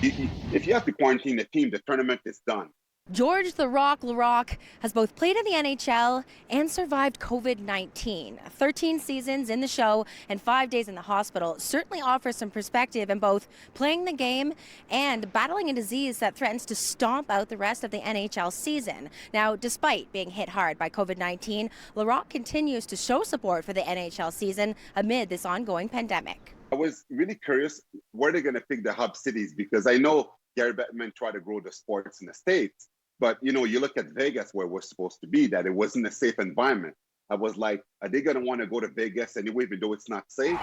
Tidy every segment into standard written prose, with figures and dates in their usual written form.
If you have to quarantine the team, the tournament is done. George the Rock Laraque has both played in the NHL and survived COVID-19. 13 seasons in the show and 5 days in the hospital certainly offers some perspective in both playing the game and battling a disease that threatens to stomp out the rest of the NHL season. Now, despite being hit hard by COVID-19, Laraque continues to show support for the NHL season amid this ongoing pandemic. I was really curious where they're going to pick the hub cities because I know Gary Bettman tried to grow the sports in the States, but you look at Vegas where we're supposed to be, that it wasn't a safe environment. I was like, are they going to want to go to Vegas anyway, even though it's not safe?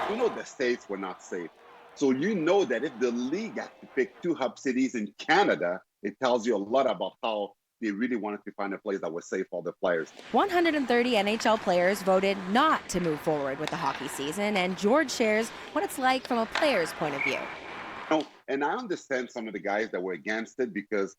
The States were not safe. So that if the league had to pick two hub cities in Canada, it tells you a lot about how they really wanted to find a place that was safe for the players. 130 NHL players voted not to move forward with the hockey season, and George shares what it's like from a player's point of view. And I understand some of the guys that were against it because,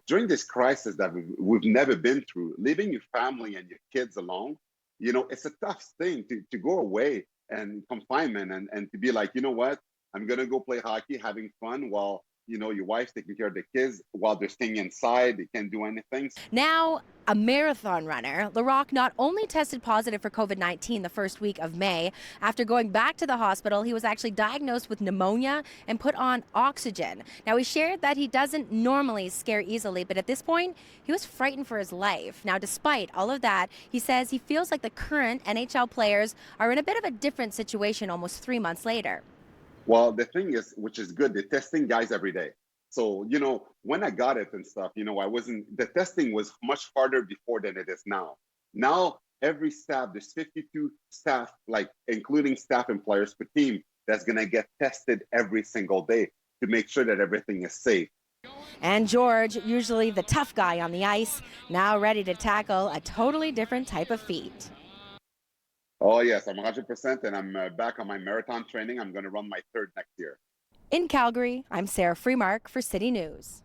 during this crisis that we've never been through, leaving your family and your kids alone, it's a tough thing to go away and confinement and to be like, you know what, I'm going to go play hockey, having fun while your wife's taking care of the kids while they're staying inside. They can't do anything. Now, a marathon runner, Laraque not only tested positive for COVID-19 the first week of May. After going back to the hospital, he was actually diagnosed with pneumonia and put on oxygen. Now, he shared that he doesn't normally scare easily, but at this point, he was frightened for his life. Now, despite all of that, he says he feels like the current NHL players are in a bit of a different situation almost 3 months later. Well, the thing is, which is good, they're testing guys every day. So, when I got it and stuff, the testing was much harder before than it is now. Now, every staff, there's 52 staff, like including staff and players per team, that's going to get tested every single day to make sure that everything is safe. And George, usually the tough guy on the ice, now ready to tackle a totally different type of feat. Oh, yes, I'm 100%, and I'm back on my marathon training. I'm going to run my third next year. In Calgary, I'm Sarah Freemark for City News.